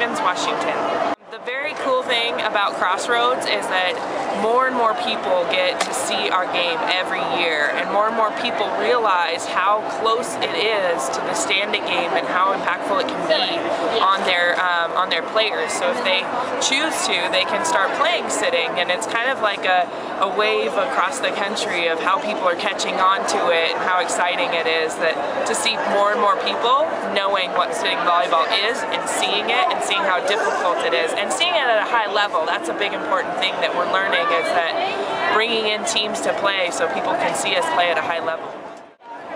Friends, Washington. The very cool thing about Crossroads is that more and more people get to see our game every year, and more people realize how close it is to the standing game and how impactful it can be on their players. So if they choose to, they can start playing sitting, and it's kind of like a wave across the country of how people are catching on to it and how exciting it is that to see more and more people knowing what sitting volleyball is and seeing it and seeing how difficult it is. And seeing it at a high level, that's a big important thing that we're learning, is that bringing in teams to play so people can see us play at a high level.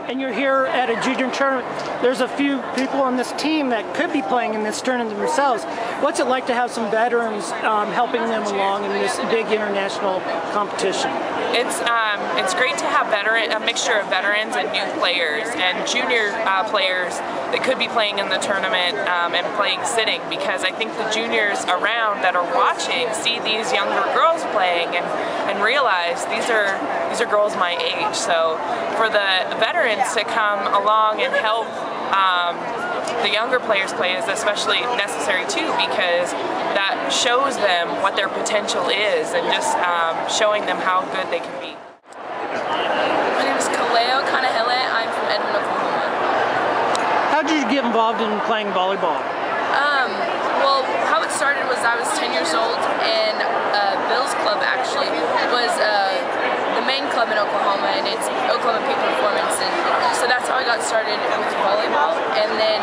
And you're here at a junior tournament. There's a few people on this team that could be playing in this tournament themselves. What's it like to have some veterans helping them along in this big international competition? It's great to have a mixture of veterans and new players and junior players that could be playing in the tournament and playing sitting, because I think the juniors around that are watching see these younger girls playing and realize these are girls my age. So for the veterans to come along and help the younger players play is especially necessary too, because that shows them what their potential is and just showing them how good they can be. My name is Kaleo Kanahele. I'm from Edmond, Oklahoma. How did you get involved in playing volleyball? Well, how it started was I was 10 years old, and Bill's Club actually was the main club in Oklahoma, and it's Oklahoma Peak Performance, and so that's how I got started with volleyball. And then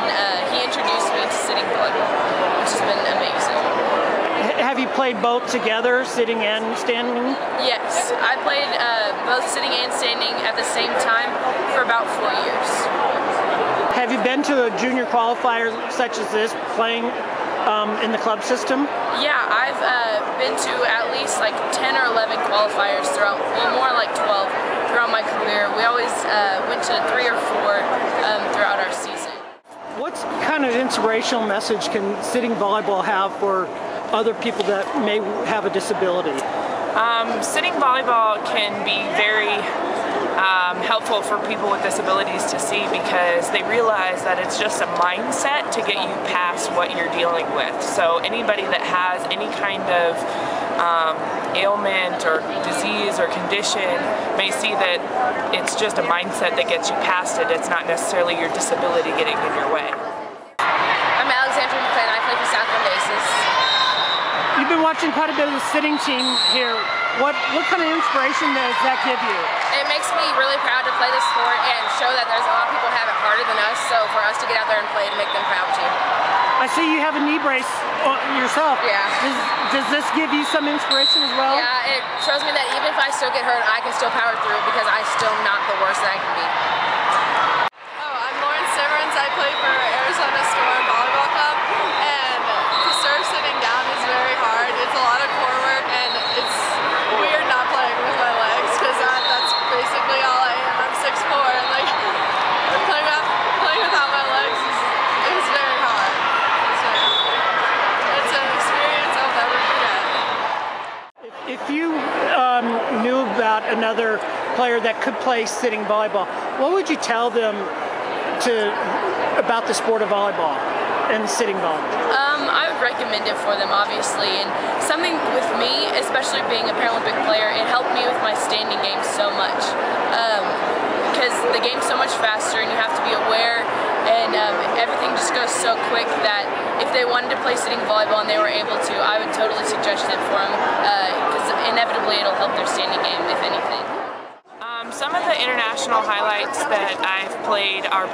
he introduced me to sitting volleyball, which has been amazing. Have you played both together, sitting and standing? Yes, I played both sitting and standing at the same time for about 4 years. Have you been to a junior qualifier such as this, playing in the club system? Yeah, I've been to at least like 10 or 11 qualifiers throughout, well, more like 12 throughout my career. We always went to 3 or 4 throughout our season. What kind of inspirational message can sitting volleyball have for other people that may have a disability? Sitting volleyball can be very helpful for people with disabilities to see, because they realize that it's just a mindset to get you past what you're dealing with. So anybody that has any kind of ailment or disease or condition may see that it's just a mindset that gets you past it. It's not necessarily your disability getting in your way. I'm Alexandra McClain. I play for Southland Aces. You've been watching quite a bit of the sitting team here. What kind of inspiration does that give you? It makes me really proud to play this sport and show that there's a lot of people who have it harder than us, so for us to get out there and play to make them proud too. I see you have a knee brace yourself. Yeah. Does this give you some inspiration as well? Yeah, it shows me that even if I still get hurt, I can still power through, because I'm still not the worst that I can be. Oh, I'm Lauren Simmons. I play for Arizona Storm Volleyball Club, and to serve sitting down is very hard. It's a lot of core work, and it's weird not playing with my legs, because that's basically all I am. I'm 6'4", and like playing without my legs is very hard. So it's an experience I'll never forget. If you knew about another player that could play sitting volleyball, what would you tell them about the sport of volleyball and sitting volleyball? I would recommend it for them, obviously, and something with me, especially being a Paralympic player, it helped me with my standing game so much, because the game's so much faster and you have to be aware, and everything just goes so quick that if they wanted to play sitting volleyball and they were able to, I would totally suggest it for them, because inevitably it'll help their standing game, if anything. Some of the international highlights that I've played are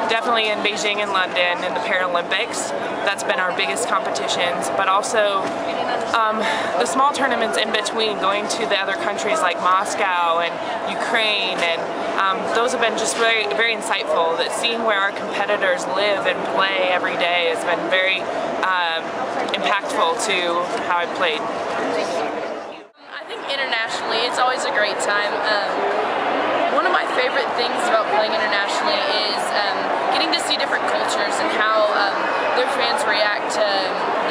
definitely in Beijing and London in the Paralympics. That's been our biggest competitions, but also the small tournaments in between, going to the other countries like Moscow and Ukraine, and those have been just very, very insightful. That seeing where our competitors live and play every day has been very impactful to how I've played. Internationally, it's always a great time. One of my favorite things about playing internationally is getting to see different cultures and how their fans react to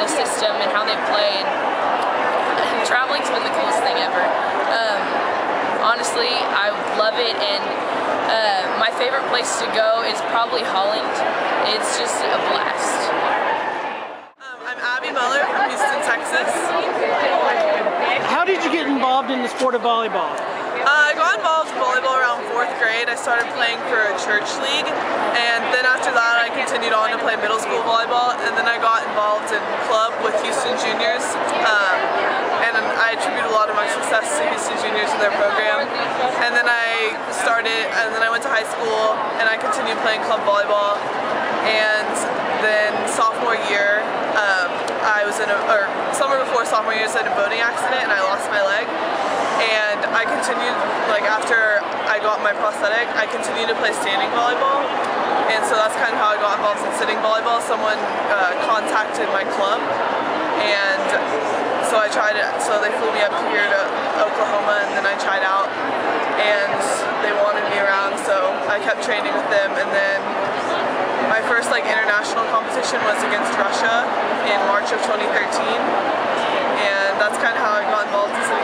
the system and how they play. And traveling's been the coolest thing ever. Honestly, I love it, and my favorite place to go is probably Holland. It's just a blast. from Houston, Texas. How did you get involved in the sport of volleyball? I got involved in volleyball around 4th grade. I started playing for a church league, and then after that I continued on to play middle school volleyball, and then I got involved in club with Houston Juniors, and I attribute a lot of my success to Houston Juniors and their program. And then I went to high school, and I continued playing club volleyball, and then sophomore year, I was summer before sophomore year, I was in a boating accident and I lost my leg. And I continued, like after I got my prosthetic, I continued to play standing volleyball. And so that's kind of how I got involved in sitting volleyball. Someone contacted my club, and so I tried it. So they flew me up here to Oklahoma, and then I tried out, and they wanted me around, so I kept training with them. And then my first international competition was against Russia in March of 2013, and that's kind of how I got involved in sitting